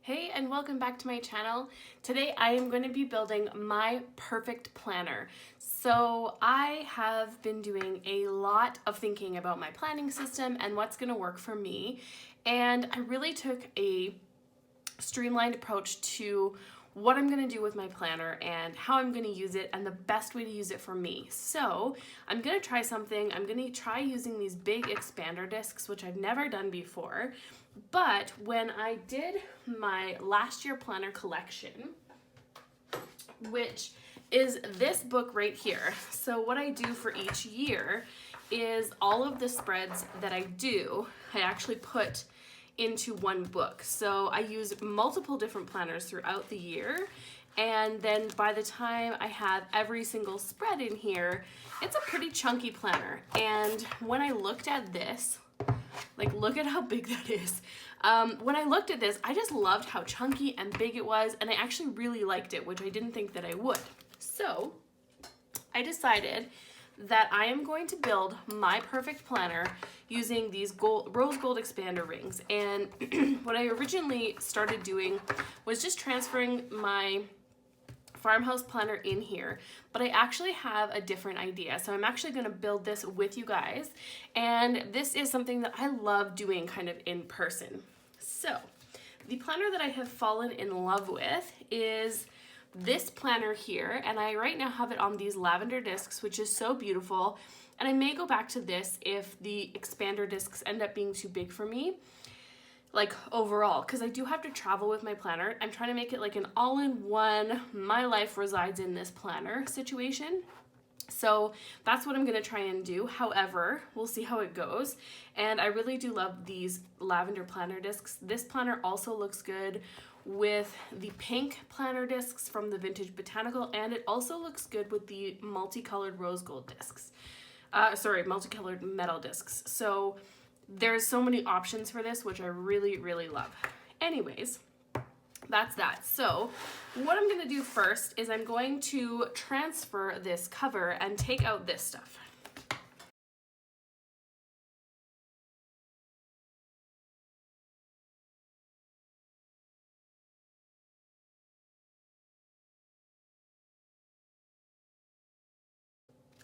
Hey, and welcome back to my channel. Today I am going to be building my perfect planner. So I have been doing a lot of thinking about my planning system and what's going to work for me. And I really took a streamlined approach to what I'm going to do with my planner and how I'm going to use it and the best way to use it for me. So I'm going to try something. I'm going to try using these big expander discs, which I've never done before. But when I did my last year planner collection, which is this book right here. So what I do for each year is all of the spreads that I do, I actually put into one book. So I use multiple different planners throughout the year. And then by the time I have every single spread in here, it's a pretty chunky planner. And when I looked at this, like, look at how big that is. When I looked at this, I just loved how chunky and big it was, and I actually really liked it, which I didn't think that I would. So I decided that I am going to build my perfect planner using these rose gold expander rings. And what I originally started doing was just transferring my farmhouse planner in here, but I actually have a different idea. So I'm actually going to build this with you guys, and this is something that I love doing kind of in person. So the planner that I have fallen in love with is this planner here, and I right now have it on these lavender discs, which is so beautiful. And I may go back to this if the expander discs end up being too big for me, like overall, because I do have to travel with my planner. I'm trying to make it like an all-in-one, my life resides in this planner situation. So that's what I'm going to try and do. However, we'll see how it goes. And I really do love these lavender planner discs. This planner also looks good with the pink planner discs from the Vintage Botanical, and it also looks good with the multicolored rose gold discs. Multicolored metal discs. So there's so many options for this, which I really, really love. Anyways, that's that. So what I'm going to do first is I'm going to transfer this cover and take out this stuff.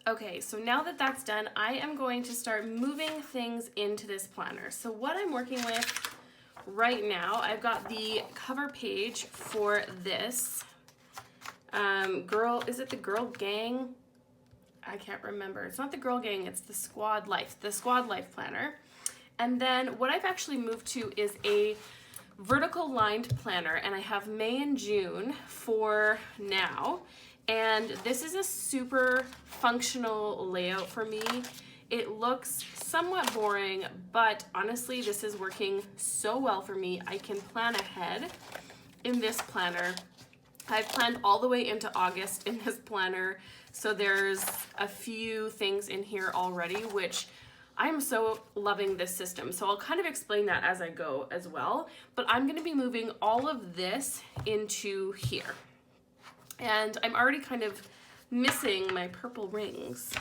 Okay, so now that that's done, I am going to start moving things into this planner. So what I'm working with right now, I've got the cover page for this is it the Girl Gang? I can't remember. It's not the Girl Gang, it's the Squad Life planner. And then what I've actually moved to is a vertical lined planner, and I have May and June for now. And this is a super functional layout for me. It looks somewhat boring, but honestly, this is working so well for me. I can plan ahead in this planner. I've planned all the way into August in this planner, so there's a few things in here already, which I'm so loving this system. So I'll kind of explain that as I go as well, but I'm going to be moving all of this into here. And I'm already kind of missing my purple rings.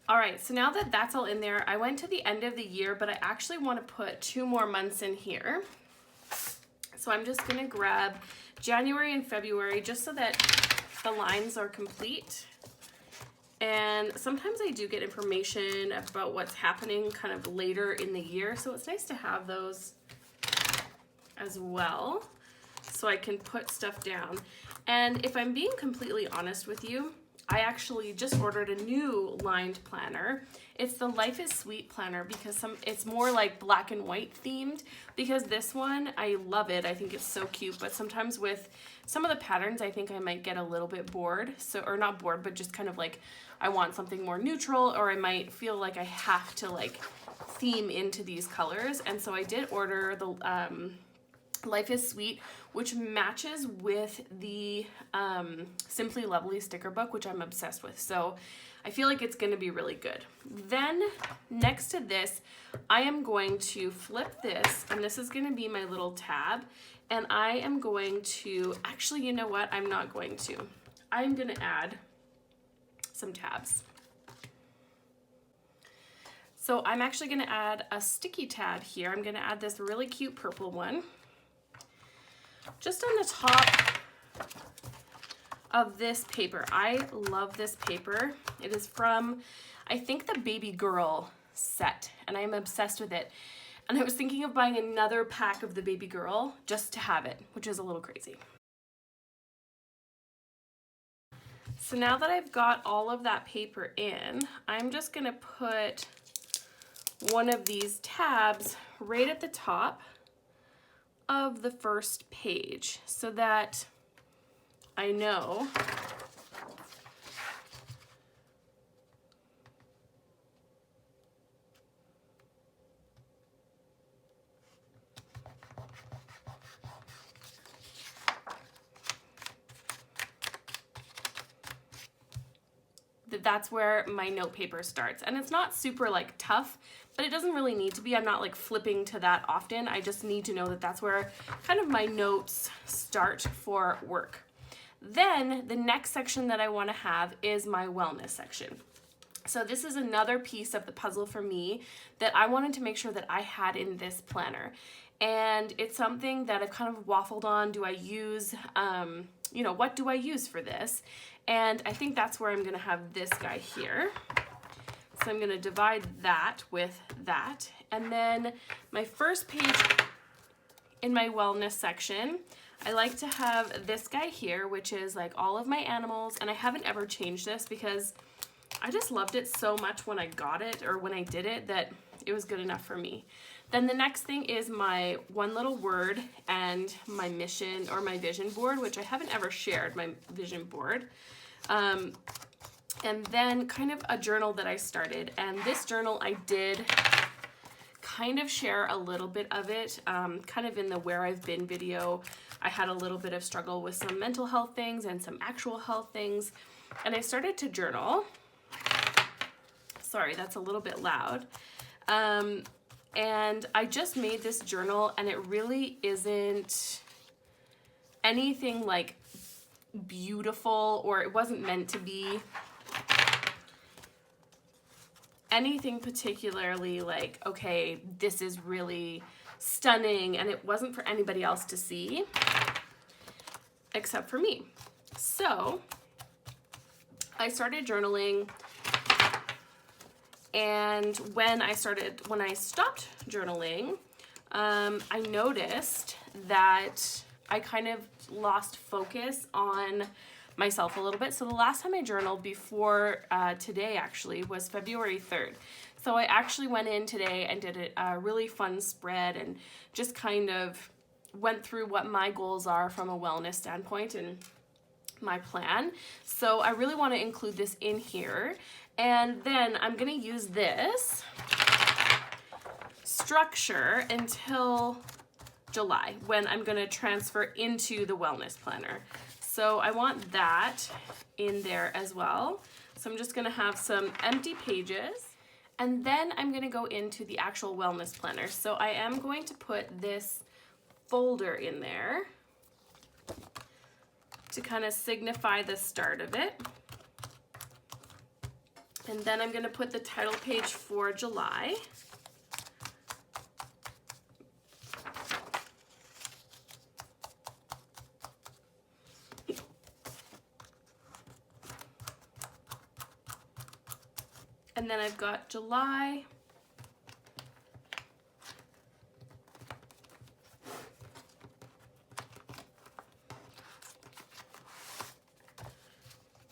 All right, so now that that's all in there, I went to the end of the year, but I actually want to put 2 more months in here. So I'm just gonna grab January and February just so that the lines are complete. And sometimes I do get information about what's happening kind of later in the year, so it's nice to have those as well so I can put stuff down. And if I'm being completely honest with you, I actually just ordered a new lined planner. It's the Life is Sweet planner because it's more like black and white themed, because this one, I love it. I think it's so cute, but sometimes with some of the patterns, I think I might get a little bit bored. So, or not bored, but just kind of like, I want something more neutral, or I might feel like I have to like theme into these colors. And so I did order the Life is Sweet, which matches with the Simply Lovely sticker book, which I'm obsessed with. So I feel like it's going to be really good. Then next to this, I am going to flip this, and this is going to be my little tab. And I am going to, actually, you know what? I'm not going to. I'm going to add some tabs. So I'm actually going to add a sticky tab here. I'm going to add this really cute purple one just on the top of this paper. I love this paper. It is from, I think, the Baby Girl set, and I'm obsessed with it. And I was thinking of buying another pack of the Baby Girl just to have it, which is a little crazy. So now that I've got all of that paper in, I'm just gonna put one of these tabs right at the top of the first page so that I know that's where my note paper starts. And it's not super like tough, but it doesn't really need to be. I'm not like flipping to that often. I just need to know that that's where kind of my notes start for work. Then the next section that I want to have is my wellness section. So this is another piece of the puzzle for me that I wanted to make sure that I had in this planner. And it's something that I've kind of waffled on. Do I use, what do I use for this? And I think that's where I'm gonna have this guy here. So I'm gonna divide that with that. And then my first page in my wellness section, I like to have this guy here, which is like all of my animals. And I haven't ever changed this because I just loved it so much when I got it or when I did it that it was good enough for me. Then the next thing is my one little word and my mission or my vision board, which I haven't ever shared, my vision board. And then kind of a journal that I started. And this journal I did kind of share a little bit of it, kind of in the Where I've Been video. I had a little bit of struggle with some mental health things and some actual health things. And I started to journal. Sorry, that's a little bit loud. And I just made this journal and it really isn't anything like beautiful, or it wasn't meant to be anything particularly like, okay, this is really stunning, and it wasn't for anybody else to see except for me. So I started journaling, and when I stopped journaling, I noticed that I kind of lost focus on myself a little bit. So the last time I journaled before today actually was February 3rd. So I actually went in today and did a really fun spread and just kind of went through what my goals are from a wellness standpoint and my plan. So I really want to include this in here. And then I'm going to use this structure until July, when I'm going to transfer into the wellness planner. So I want that in there as well. So I'm just going to have some empty pages, and then I'm going to go into the actual wellness planner. So I am going to put this folder in there to kind of signify the start of it. And then I'm going to put the title page for July. And then I've got July,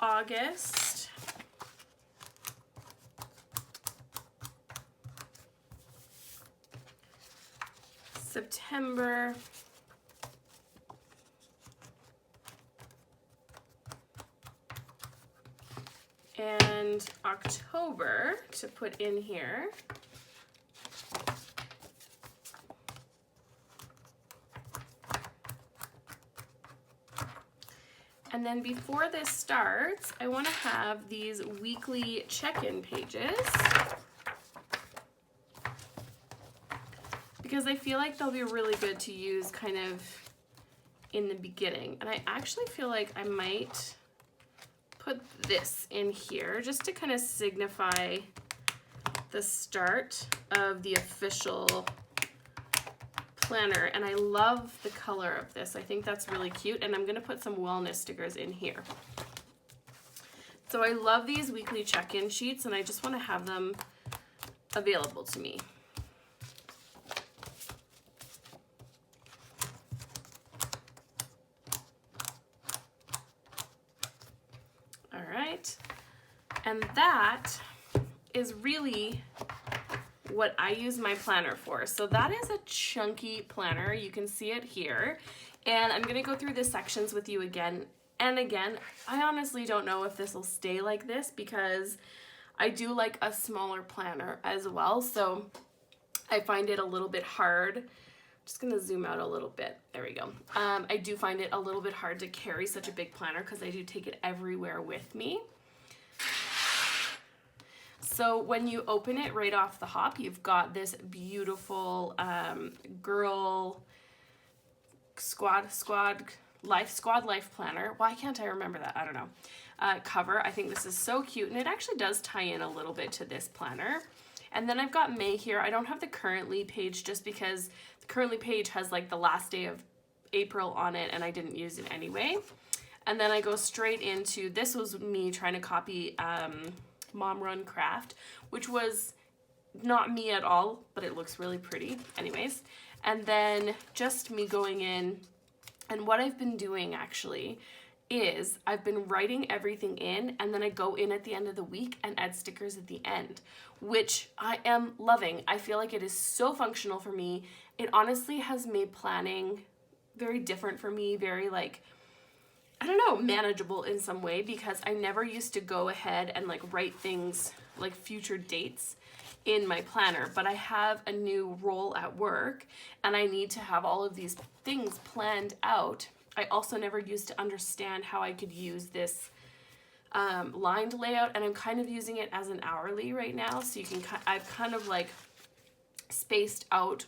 August, September, and October to put in here. And then before this starts, I want to have these weekly check-in pages because I feel like they'll be really good to use kind of in the beginning. And I actually feel like I might put this in here just to kind of signify the start of the official planner, and I love the color of this. I think that's really cute, and I'm gonna put some wellness stickers in here. So I love these weekly check-in sheets, and I just want to have them available to me. All right, and that is really what I use my planner for. So that is a chunky planner. You can see it here. And I'm gonna go through the sections with you again and again. I honestly don't know if this will stay like this because I do like a smaller planner as well. So I find it a little bit hard. I'm just gonna zoom out a little bit. There we go. I do find it a little bit hard to carry such a big planner because I do take it everywhere with me. So when you open it right off the hop, you've got this beautiful girl squad life planner. Why can't I remember that? I don't know. Cover. I think this is so cute, and it actually does tie in a little bit to this planner. And then I've got May here. I don't have the currently page just because the currently page has like the last day of April on it, and I didn't use it anyway. And then I go straight into, this was me trying to copy Mom Run Craft, which was not me at all, but it looks really pretty anyways. And then just me going in, and what I've been doing actually is I've been writing everything in, and then I go in at the end of the week and add stickers at the end, which I am loving. I feel like it is so functional for me. It honestly has made planning very different for me, very like, I don't know, manageable in some way, because I never used to go ahead and like write things like future dates in my planner, but I have a new role at work and I need to have all of these things planned out. I also never used to understand how I could use this lined layout, and I'm kind of using it as an hourly right now, so you can, I've kind of like spaced out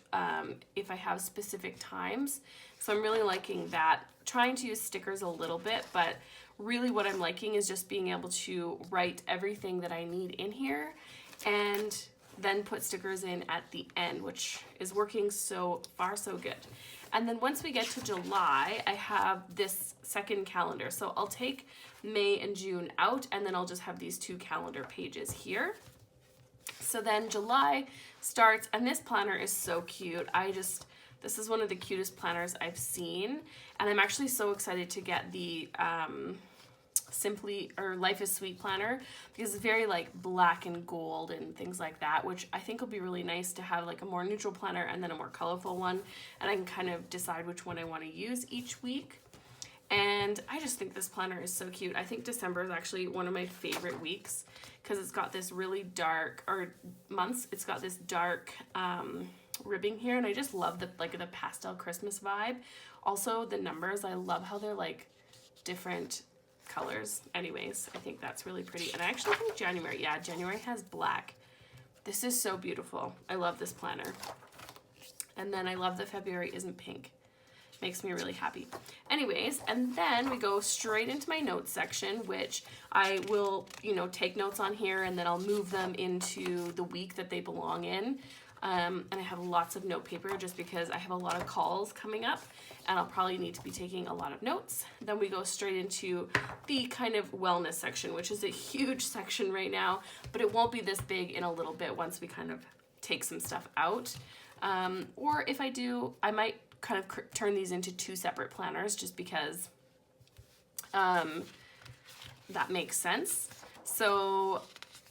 if I have specific times. So I'm really liking that. Trying to use stickers a little bit, but really what I'm liking is just being able to write everything that I need in here and then put stickers in at the end, which is working so far so good. And then once we get to July, I have this second calendar. So I'll take May and June out, and then I'll just have these two calendar pages here. So then July starts, and this planner is so cute. This is one of the cutest planners I've seen, and I'm actually so excited to get the Life is Sweet planner, because it's very like black and gold and things like that, which I think will be really nice to have like a more neutral planner and then a more colorful one, and I can kind of decide which one I want to use each week. And I just think this planner is so cute. I think December is actually one of my favorite weeks because it's got this really dark, or months, it's got this dark ribbing here, and I just love the pastel Christmas vibe. Also the numbers, I love how they're like different colors. Anyways, I think that's really pretty. And I actually think January has black. This is so beautiful. I love this planner. And then I love that February isn't pink. Makes me really happy. Anyways, and then we go straight into my notes section, which I will, take notes on here, and then I'll move them into the week that they belong in. And I have lots of note paper just because I have a lot of calls coming up, and I'll probably need to be taking a lot of notes. Then we go straight into the kind of wellness section, which is a huge section right now, but it won't be this big in a little bit once we kind of take some stuff out. Or if I do, I might kind of turn these into two separate planners just because that makes sense. So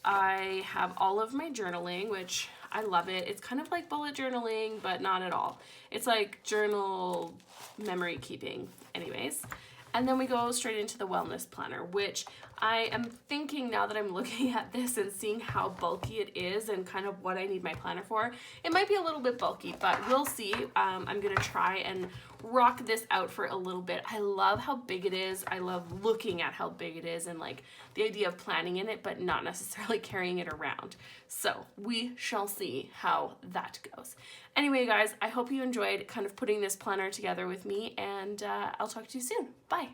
I have all of my journaling, which I love it. It's kind of like bullet journaling, but not at all. It's like journal memory keeping anyways. And then we go straight into the wellness planner, which I am thinking, now that I'm looking at this and seeing how bulky it is and kind of what I need my planner for, it might be a little bit bulky, but we'll see. I'm gonna try and rock this out for a little bit. I love how big it is. I love looking at how big it is and like the idea of planning in it, but not necessarily carrying it around. So we shall see how that goes. Anyway, guys, I hope you enjoyed kind of putting this planner together with me, and I'll talk to you soon. Bye.